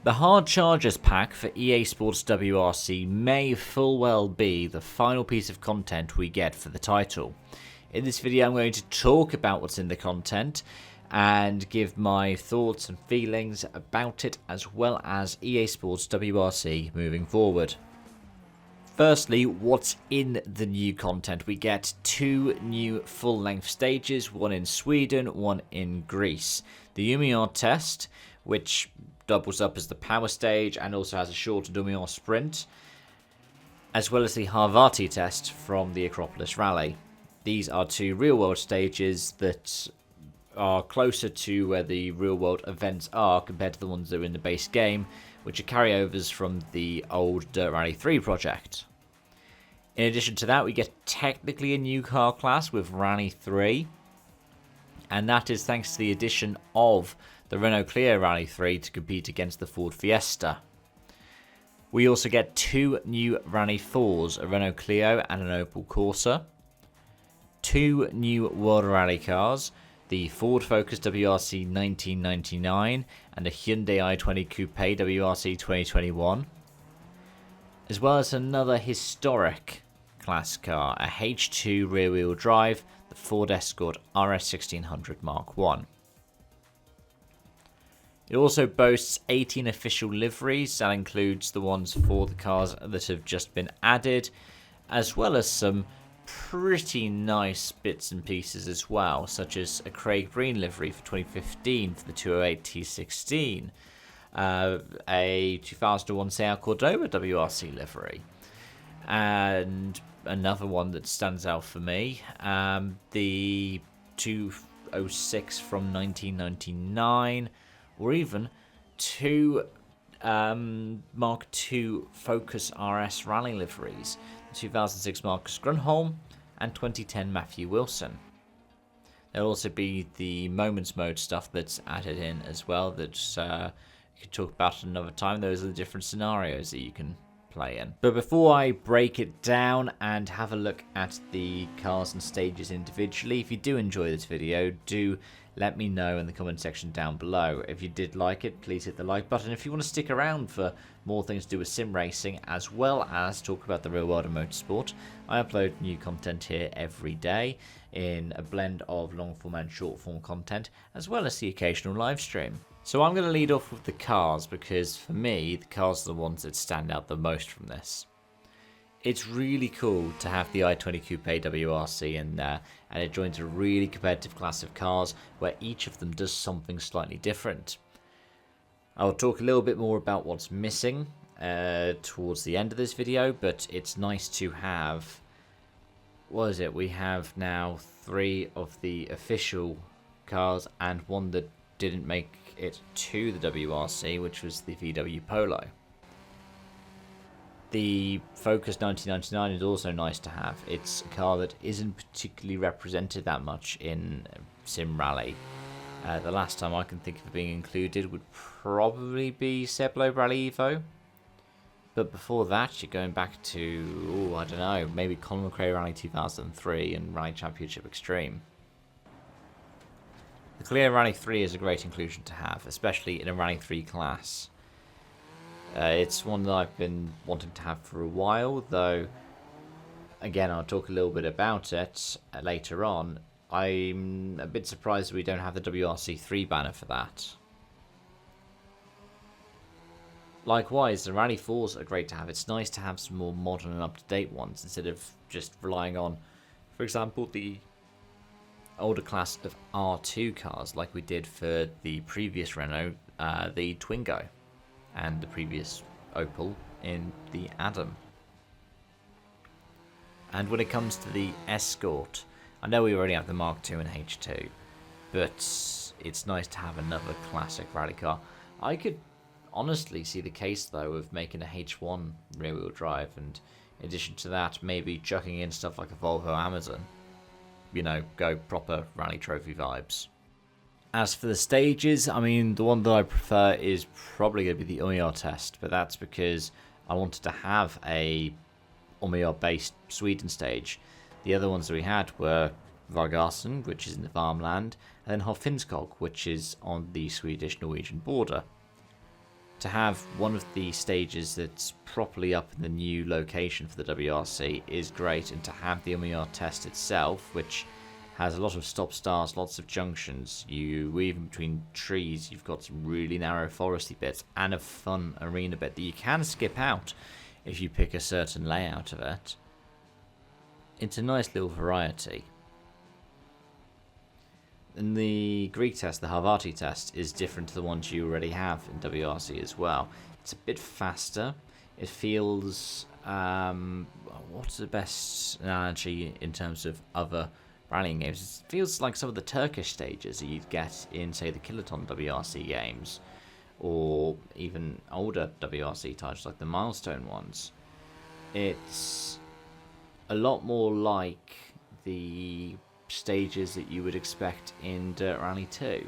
The Hard Chargers pack for EA Sports WRC may full well be the final piece of content we get for the title. In this video I'm going to talk about what's in the content and give my thoughts and feelings about it, as well as EA Sports WRC moving forward. Firstly, what's in the new content? We get 2 new full-length stages, one in Sweden, one in Greece. The Umeå test, which doubles up as the power stage and also has a shorter Umeå sprint, as well as the Harvati test from the Acropolis Rally. These are 2 real-world stages that are closer to where the real-world events are compared to the ones that are in the base game, which are carryovers from the old Dirt Rally 3 project. In addition to that, we get technically a new car class with Rally 3, and that is thanks to the addition of the Renault Clio Rally 3 to compete against the Ford Fiesta. We also get 2 new Rally 4s, a Renault Clio and an Opel Corsa, 2 new World Rally cars, the Ford Focus WRC 1999 and a Hyundai i20 Coupe WRC 2021, as well as another historic class car, a H2 rear-wheel drive, the Ford Escort RS 1600 Mark I. It also boasts 18 official liveries. That includes the ones for the cars that have just been added, as well as some pretty nice bits and pieces as well, such as a Craig Breen livery for 2015 for the 208 T16, a 2001 Seat Cordoba WRC livery, and another one that stands out for me, the 206 from 1999, or even 2 Mark II Focus RS Rally liveries, 2006 Marcus Grunholm and 2010 Matthew Wilson. There'll also be the Moments mode stuff that's added in as well that you can talk about another time. Those are the different scenarios that you can play in. But before I break it down and have a look at the cars and stages individually, if you do enjoy this video, do let me know in the comment section down below. If you did like it, please hit the like button. If you want to stick around for more things to do with sim racing, as well as talk about the real world of motorsport, I upload new content here every day in a blend of long form and short form content, as well as the occasional live stream. So I'm going to lead off with the cars, because for me, the cars are the ones that stand out the most from this. It's really cool to have the i20 Coupe WRC in there, and it joins a really competitive class of cars where each of them does something slightly different. I'll talk a little bit more about what's missing towards the end of this video, but it's nice to have, what is it, we have now 3 of the official cars and one that didn't make it to the WRC, which was the VW Polo. The Focus 1999 is also nice to have. It's a car that isn't particularly represented that much in Sim Rally. The last time I can think of it being included would probably be Seb Loeb Rally Evo. But before that, you're going back to, I don't know, maybe Colin McRae Rally 2003 and Rally Championship Extreme. The Clio Rally 3 is a great inclusion to have, especially in a Rally 3 class. It's one that I've been wanting to have for a while, though, again, I'll talk a little bit about it later on. I'm a bit surprised that we don't have the WRC 3 banner for that. Likewise, the Rally 4s are great to have. It's nice to have some more modern and up-to-date ones instead of just relying on, for example, the older class of R2 cars like we did for the previous Renault, the Twingo, and the previous Opel in the Adam. And when it comes to the Escort, I know we already have the Mark II and H2, but it's nice to have another classic rally car. I could honestly see the case, though, of making a H1 rear-wheel drive, and in addition to that, maybe chucking in stuff like a Volvo Amazon. You know, go proper rally trophy vibes. As for the stages, I mean, the one that I prefer is probably going to be the Umeå test, but that's because I wanted to have a Umeå-based Sweden stage. The other ones that we had were Vargarsen, which is in the farmland, and then Hofinskog, which is on the Swedish-Norwegian border. To have one of the stages that's properly up in the new location for the WRC is great, and to have the MER test itself, which has a lot of stop-starts, lots of junctions, you weave in between trees, you've got some really narrow foresty bits, and a fun arena bit that you can skip out if you pick a certain layout of it. It's a nice little variety. And the Greek test, the Harvati test, is different to the ones you already have in WRC as well. It's a bit faster. It feels... what's the best analogy in terms of other rallying games? It feels like some of the Turkish stages that you'd get in, say, the Kiloton WRC games, or even older WRC titles like the Milestone ones. It's a lot more like the stages that you would expect in Dirt Rally 2,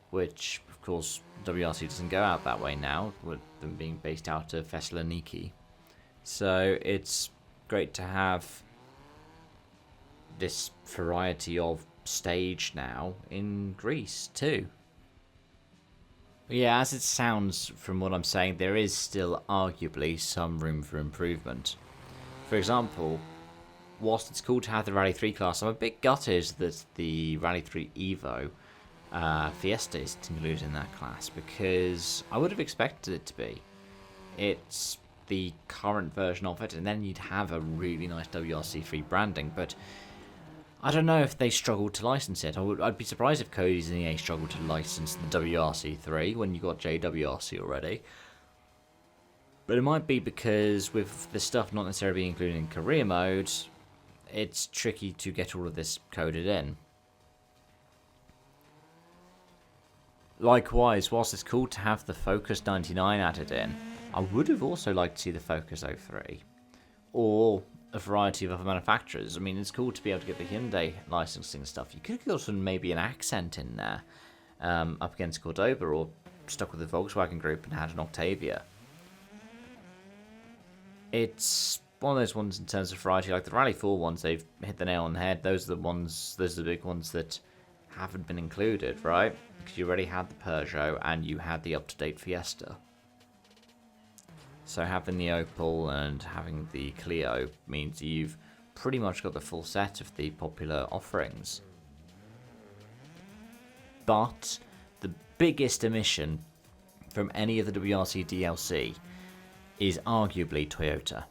which, of course, WRC doesn't go out that way now, with them being based out of Thessaloniki. So it's great to have this variety of stage now in Greece too. But yeah, as it sounds from what I'm saying, there is still arguably some room for improvement. For example, whilst it's cool to have the Rally 3 class, I'm a bit gutted that the Rally 3 Evo Fiesta is included in that class, because I would have expected it to be. It's the current version of it, and then you'd have a really nice WRC3 branding, but I don't know if they struggled to license it. I'd be surprised if Cody's and EA struggled to license the WRC3 when you got JWRC already. But it might be because with the stuff not necessarily being included in career mode, it's tricky to get all of this coded in. Likewise, whilst it's cool to have the Focus 99 added in, I would have also liked to see the Focus 03, or a variety of other manufacturers. I mean, it's cool to be able to get the Hyundai licensing stuff. You could have gotten maybe an Accent in there, up against Cordoba, or stuck with the Volkswagen Group and had an Octavia. It's one of those ones in terms of variety, like the Rally 4 ones, they've hit the nail on the head. Those are the big ones that haven't been included, right? Because you already had the Peugeot and you had the up-to-date Fiesta. So having the Opel and having the Clio means you've pretty much got the full set of the popular offerings. But the biggest omission from any of the WRC DLC is arguably Toyota.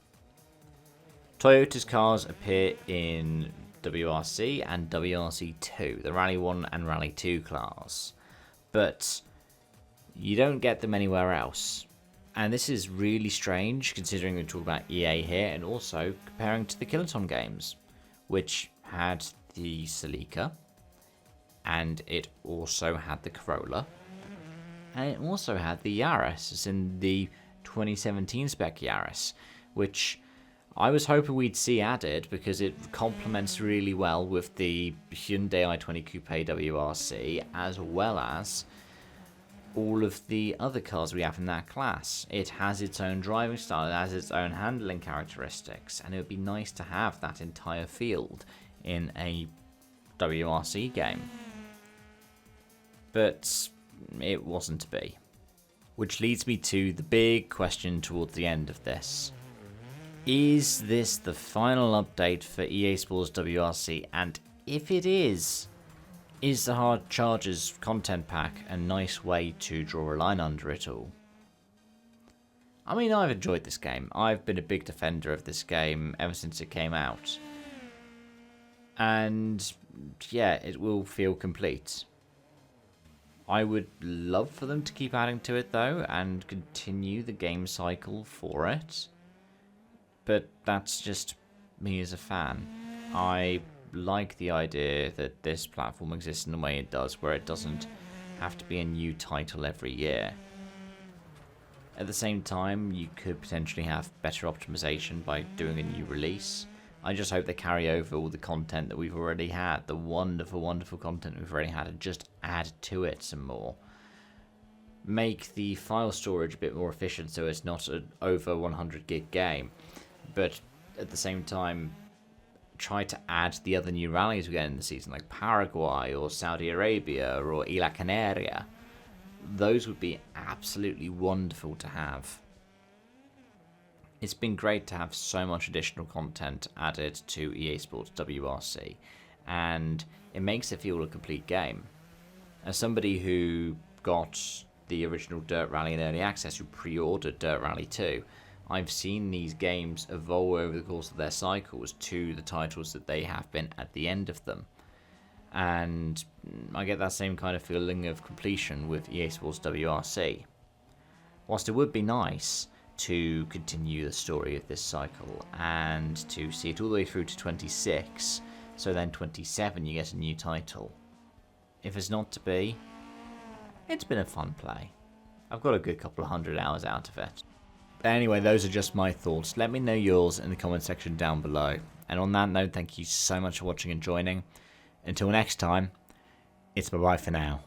Toyota's cars appear in WRC and WRC2, the Rally 1 and Rally 2 class, but you don't get them anywhere else. And this is really strange, considering we talk about EA here, and also comparing to the Kiloton games, which had the Celica, and it also had the Corolla, and it also had the Yaris, as in the 2017 spec Yaris, which I was hoping we'd see added because it complements really well with the Hyundai i20 Coupe WRC, as well as all of the other cars we have in that class. It has its own driving style, it has its own handling characteristics, and it would be nice to have that entire field in a WRC game. But it wasn't to be. Which leads me to the big question towards the end of this. Is this the final update for EA Sports WRC? And if it is the Hard Chargers content pack a nice way to draw a line under it all? I mean, I've enjoyed this game. I've been a big defender of this game ever since it came out. And yeah, it will feel complete. I would love for them to keep adding to it though, and continue the game cycle for it. But that's just me as a fan. I like the idea that this platform exists in the way it does, where it doesn't have to be a new title every year. At the same time, you could potentially have better optimization by doing a new release. I just hope they carry over all the content that we've already had, the wonderful, wonderful content we've already had, and just add to it some more. Make the file storage a bit more efficient so it's not an over 100 gig game. But at the same time, try to add the other new rallies we get in the season, like Paraguay or Saudi Arabia or Isla Canaria. those would be absolutely wonderful to have. It's been great to have so much additional content added to EA Sports WRC, and it makes it feel a complete game. As somebody who got the original Dirt Rally in early access, who pre-ordered Dirt Rally 2, I've seen these games evolve over the course of their cycles to the titles that they have been at the end of them. And I get that same kind of feeling of completion with EA Sports WRC. Whilst it would be nice to continue the story of this cycle and to see it all the way through to 26, so then 27 you get a new title. If it's not to be, it's been a fun play. I've got a good couple of 100 hours out of it. But anyway, those are just my thoughts. Let me know yours in the comment section down below. And on that note, thank you so much for watching and joining. Until next time, it's bye-bye for now.